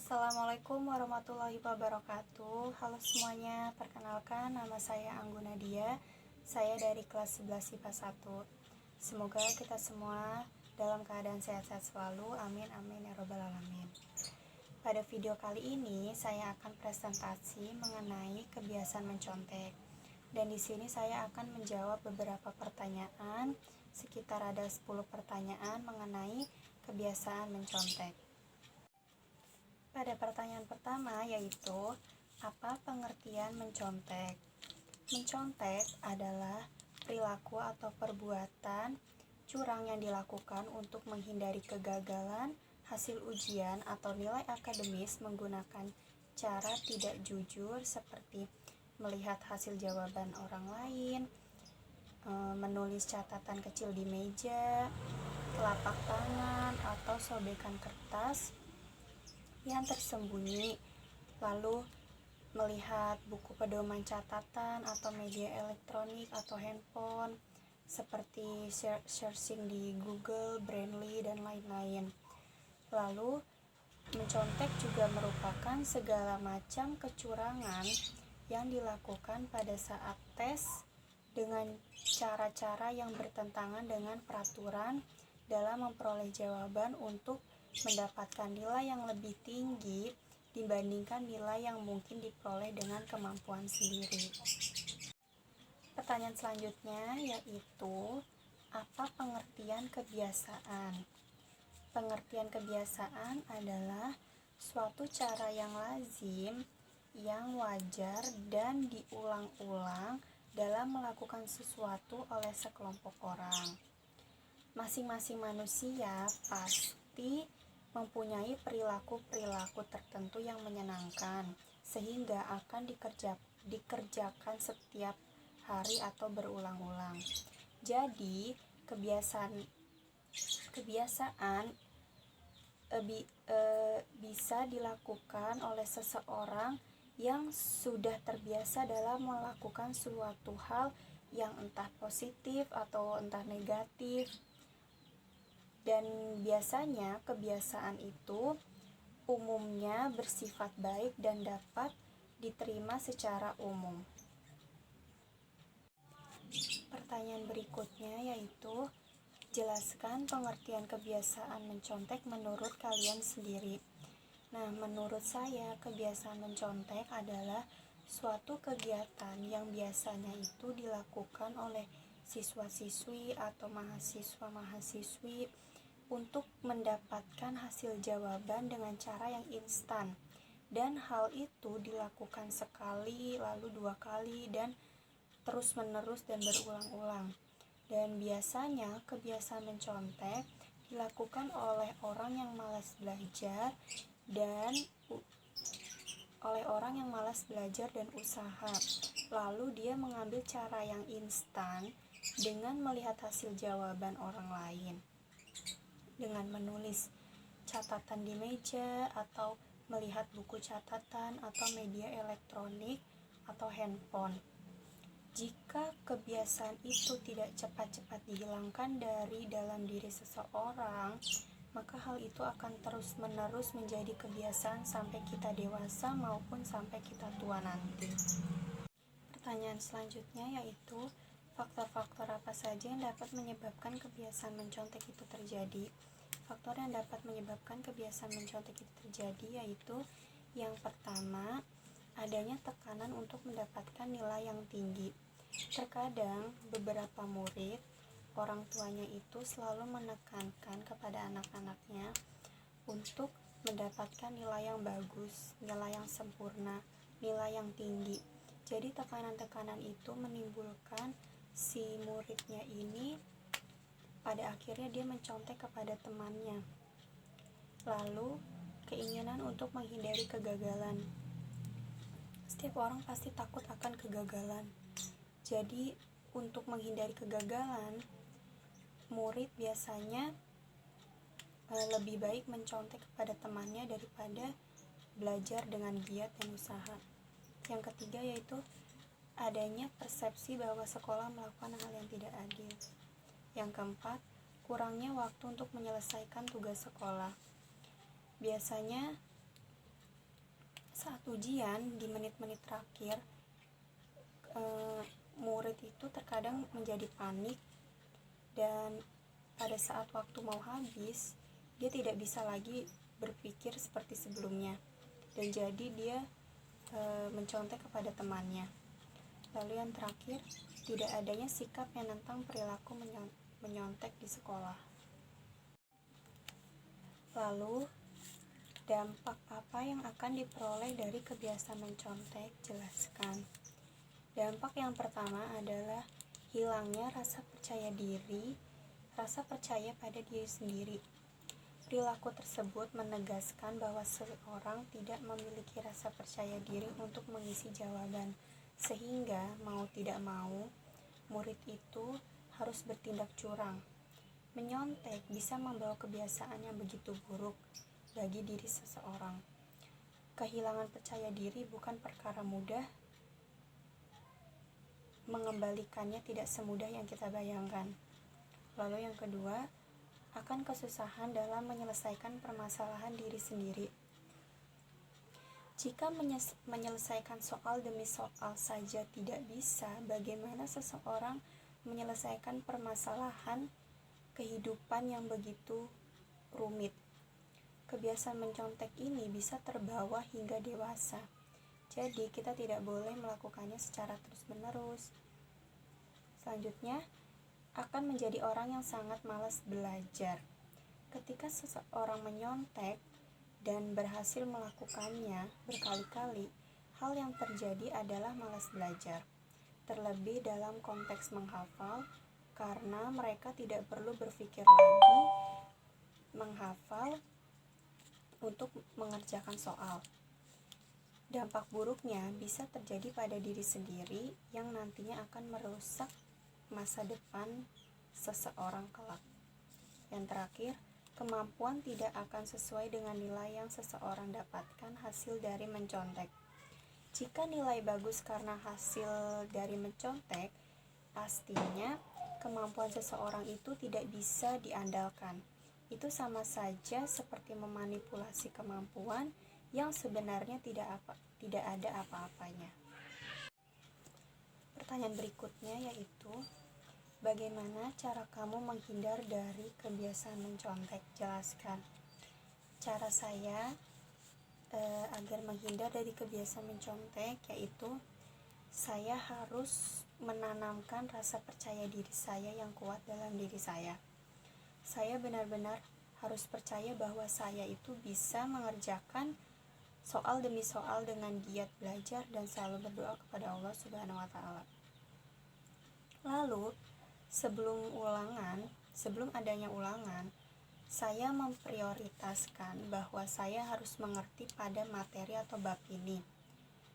Assalamualaikum warahmatullahi wabarakatuh. Halo semuanya, perkenalkan nama saya Anggun Nadia. Saya dari kelas 11 IPA 1. Semoga kita semua dalam keadaan sehat-sehat selalu. Amin amin ya robbal alamin. Pada video kali ini saya akan presentasi mengenai kebiasaan mencontek. Dan di sini saya akan menjawab beberapa pertanyaan, sekitar ada 10 pertanyaan mengenai kebiasaan mencontek. Pada pertanyaan pertama yaitu, apa pengertian mencontek? Mencontek adalah perilaku atau perbuatan curang yang dilakukan untuk menghindari kegagalan hasil ujian atau nilai akademis menggunakan cara tidak jujur seperti melihat hasil jawaban orang lain, menulis catatan kecil di meja, telapak tangan, atau sobekan kertas yang tersembunyi, lalu melihat buku pedoman catatan atau media elektronik atau handphone seperti searching di Google, Brainly, dan lain-lain. Lalu mencontek juga merupakan segala macam kecurangan yang dilakukan pada saat tes dengan cara-cara yang bertentangan dengan peraturan dalam memperoleh jawaban untuk mendapatkan nilai yang lebih tinggi dibandingkan nilai yang mungkin diperoleh dengan kemampuan sendiri. Pertanyaan selanjutnya yaitu, apa pengertian kebiasaan? Pengertian kebiasaan adalah suatu cara yang lazim, yang wajar dan diulang-ulang dalam melakukan sesuatu oleh sekelompok orang. Masing-masing manusia pasti mempunyai perilaku-perilaku tertentu yang menyenangkan, sehingga akan dikerjakan setiap hari atau berulang-ulang. Jadi, kebiasaan bisa dilakukan oleh seseorang yang sudah terbiasa dalam melakukan suatu hal yang entah positif atau entah negatif. Dan biasanya kebiasaan itu umumnya bersifat baik dan dapat diterima secara umum. Pertanyaan berikutnya yaitu, jelaskan pengertian kebiasaan mencontek menurut kalian sendiri. Nah, menurut saya kebiasaan mencontek adalah suatu kegiatan yang biasanya itu dilakukan oleh siswa-siswi atau mahasiswa-mahasiswi untuk mendapatkan hasil jawaban dengan cara yang instan, dan hal itu dilakukan sekali, lalu 2 kali, dan terus menerus dan berulang-ulang. Dan biasanya kebiasaan mencontek dilakukan oleh orang yang malas belajar dan usaha. Lalu dia mengambil cara yang instan dengan melihat hasil jawaban orang lain, dengan menulis catatan di meja atau melihat buku catatan atau media elektronik atau handphone. Jika kebiasaan itu tidak cepat-cepat dihilangkan dari dalam diri seseorang, maka hal itu akan terus-menerus menjadi kebiasaan sampai kita dewasa maupun sampai kita tua nanti. Pertanyaan selanjutnya yaitu, faktor-faktor apa saja yang dapat menyebabkan kebiasaan mencontek itu terjadi? Faktor yang dapat menyebabkan kebiasaan mencontek itu terjadi yaitu, yang pertama, adanya tekanan untuk mendapatkan nilai yang tinggi. Terkadang beberapa murid, orang tuanya itu selalu menekankan kepada anak-anaknya untuk mendapatkan nilai yang bagus, nilai yang sempurna, nilai yang tinggi. Jadi tekanan-tekanan itu menimbulkan si muridnya ini pada akhirnya dia mencontek kepada temannya. Lalu keinginan untuk menghindari kegagalan. Setiap orang pasti takut akan kegagalan. Jadi untuk menghindari kegagalan, murid biasanya lebih baik mencontek kepada temannya daripada belajar dengan giat dan usaha. Yang ketiga yaitu adanya persepsi bahwa sekolah melakukan hal yang tidak adil. Yang keempat, kurangnya waktu untuk menyelesaikan tugas sekolah. Biasanya Saat ujian di menit-menit terakhir, murid itu terkadang menjadi panik, dan pada saat waktu mau habis, dia tidak bisa lagi berpikir seperti sebelumnya, dan jadi dia mencontek kepada temannya. Lalu yang terakhir, tidak adanya sikap yang menentang perilaku menyontek di sekolah. Lalu, dampak apa yang akan diperoleh dari kebiasaan mencontek? Jelaskan. Dampak yang pertama adalah hilangnya rasa percaya diri, rasa percaya pada diri sendiri. Perilaku tersebut menegaskan bahwa seseorang tidak memiliki rasa percaya diri untuk mengisi jawaban, sehingga mau tidak mau, murid itu harus bertindak curang. Menyontek bisa membawa kebiasaan yang begitu buruk bagi diri seseorang. Kehilangan percaya diri bukan perkara mudah, mengembalikannya tidak semudah yang kita bayangkan. Lalu yang kedua, akan kesusahan dalam menyelesaikan permasalahan diri sendiri. Jika menyelesaikan soal demi soal saja tidak bisa, bagaimana seseorang menyelesaikan permasalahan kehidupan yang begitu rumit? Kebiasaan mencontek ini bisa terbawa hingga dewasa. Jadi kita tidak boleh melakukannya secara terus-menerus. Selanjutnya, akan menjadi orang yang sangat malas belajar. Ketika seseorang menyontek dan berhasil melakukannya berkali-kali, hal yang terjadi adalah malas belajar. Terlebih dalam konteks menghafal, karena mereka tidak perlu berpikir lagi menghafal untuk mengerjakan soal. Dampak buruknya bisa terjadi pada diri sendiri yang nantinya akan merusak masa depan seseorang kelak. Yang terakhir, kemampuan tidak akan sesuai dengan nilai yang seseorang dapatkan hasil dari mencontek. Jika nilai bagus karena hasil dari mencontek, pastinya kemampuan seseorang itu tidak bisa diandalkan. Itu sama saja seperti memanipulasi kemampuan yang sebenarnya tidak ada apa-apanya. Pertanyaan berikutnya yaitu, bagaimana cara kamu menghindar dari kebiasaan mencontek? Jelaskan. Cara saya agar menghindar dari kebiasaan mencontek yaitu saya harus menanamkan rasa percaya diri saya yang kuat dalam diri saya. Saya benar-benar harus percaya bahwa saya itu bisa mengerjakan soal demi soal dengan giat belajar dan selalu berdoa kepada Allah Subhanahu wa Ta'ala. Lalu, sebelum adanya ulangan, saya memprioritaskan bahwa saya harus mengerti pada materi atau bab ini,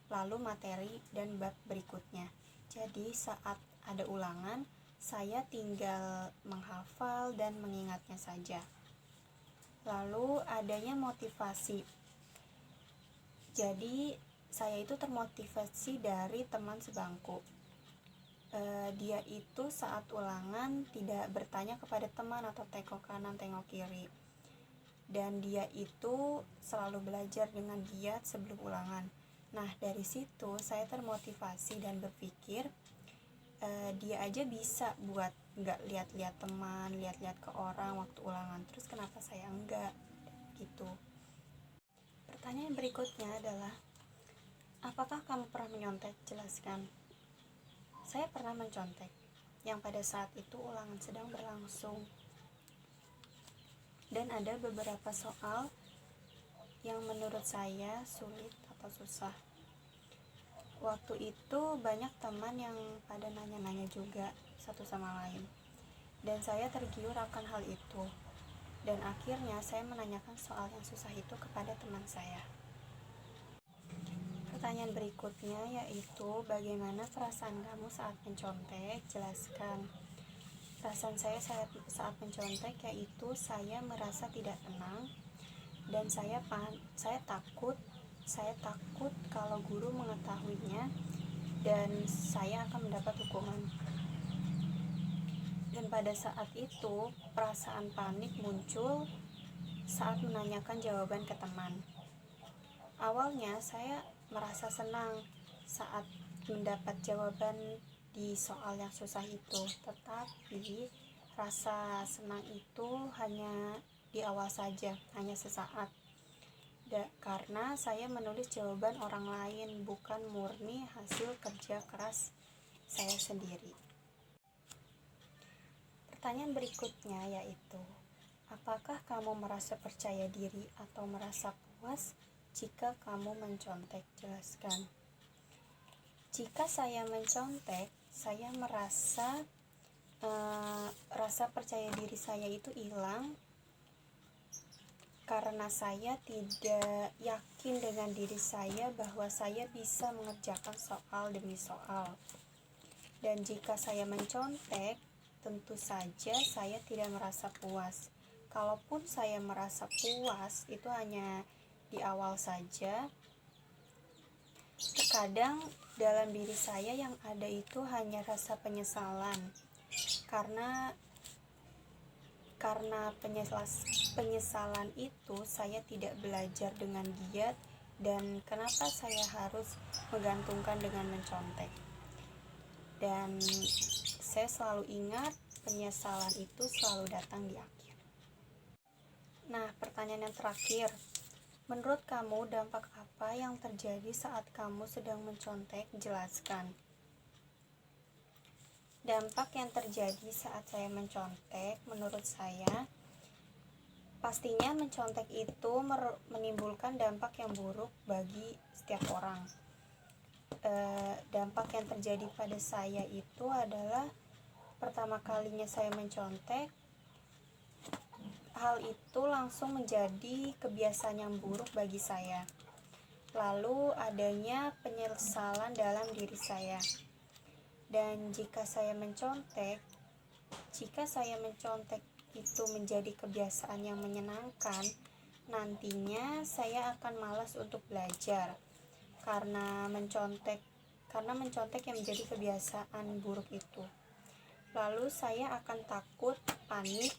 lalu materi dan bab berikutnya. Jadi saat ada ulangan, saya tinggal menghafal dan mengingatnya saja. Lalu adanya motivasi. Jadi saya itu termotivasi dari teman sebangku. Dia itu saat ulangan tidak bertanya kepada teman atau tengok kanan tengok kiri, dan dia itu selalu belajar dengan giat sebelum ulangan. Nah, dari situ saya termotivasi dan berpikir dia aja bisa buat nggak lihat-lihat teman, lihat-lihat ke orang waktu ulangan, terus kenapa saya enggak gitu. Pertanyaan berikutnya adalah, apakah kamu pernah menyontek? Jelaskan. Saya pernah mencontek, yang pada saat itu ulangan sedang berlangsung, dan ada beberapa soal yang menurut saya sulit atau susah. Waktu itu banyak teman yang pada nanya-nanya juga satu sama lain, dan saya tergiur akan hal itu. Dan akhirnya saya menanyakan soal yang susah itu kepada teman saya. Pertanyaan berikutnya yaitu, bagaimana perasaan kamu saat mencontek? Jelaskan. Perasaan saya saat mencontek yaitu saya merasa tidak tenang, dan saya takut kalau guru mengetahuinya dan saya akan mendapat hukuman. Dan pada saat itu perasaan panik muncul saat menanyakan jawaban ke teman. Awalnya saya merasa senang saat mendapat jawaban di soal yang susah itu, tetapi rasa senang itu hanya di awal saja, hanya sesaat. Karena saya menulis jawaban orang lain, bukan murni hasil kerja keras saya sendiri. Pertanyaan berikutnya yaitu, apakah kamu merasa percaya diri atau merasa puas jika kamu mencontek? Jelaskan. Jika saya mencontek, saya merasa rasa percaya diri saya itu hilang karena saya tidak yakin dengan diri saya bahwa saya bisa mengerjakan soal demi soal. Dan jika saya mencontek, tentu saja saya tidak merasa puas. Kalaupun saya merasa puas, itu hanya di awal saja. Terkadang dalam diri saya yang ada itu hanya rasa penyesalan. Karena penyesalan itu saya tidak belajar dengan giat, dan kenapa saya harus menggantungkan dengan mencontek. Dan saya selalu ingat penyesalan itu selalu datang di akhir. Nah, pertanyaan yang terakhir, menurut kamu dampak apa yang terjadi saat kamu sedang mencontek? Jelaskan. Dampak yang terjadi saat saya mencontek, menurut saya, pastinya mencontek itu menimbulkan dampak yang buruk bagi setiap orang. Dampak yang terjadi pada saya itu adalah pertama kalinya saya mencontek, hal itu langsung menjadi kebiasaan yang buruk bagi saya. Lalu adanya penyesalan dalam diri saya. Dan jika saya mencontek itu menjadi kebiasaan yang menyenangkan, nantinya saya akan malas untuk belajar karena mencontek yang menjadi kebiasaan buruk itu. Lalu saya akan takut, panik,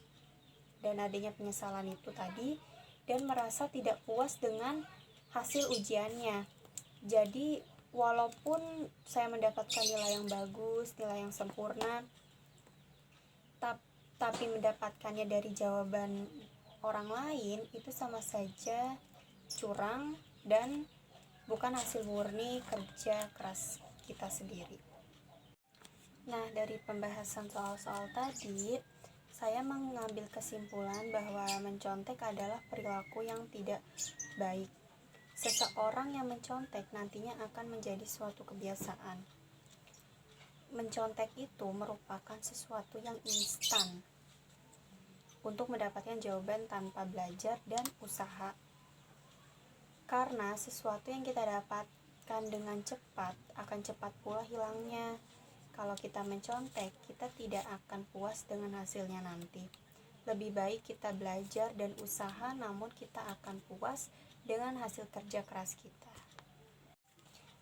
dan adanya penyesalan itu tadi, dan merasa tidak puas dengan hasil ujiannya. Jadi walaupun saya mendapatkan nilai yang bagus, nilai yang sempurna, tapi mendapatkannya dari jawaban orang lain, itu sama saja curang dan bukan hasil murni kerja keras kita sendiri. Nah, dari pembahasan soal-soal tadi, saya mengambil kesimpulan bahwa mencontek adalah perilaku yang tidak baik. Seseorang yang mencontek nantinya akan menjadi suatu kebiasaan. Mencontek itu merupakan sesuatu yang instan untuk mendapatkan jawaban tanpa belajar dan usaha. Karena sesuatu yang kita dapatkan dengan cepat akan cepat pula hilangnya. Kalau kita mencontek, kita tidak akan puas dengan hasilnya nanti. Lebih baik kita belajar dan usaha, namun kita akan puas dengan hasil kerja keras kita.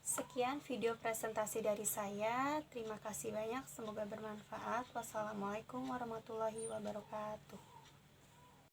Sekian video presentasi dari saya. Terima kasih banyak, semoga bermanfaat. Wassalamualaikum warahmatullahi wabarakatuh.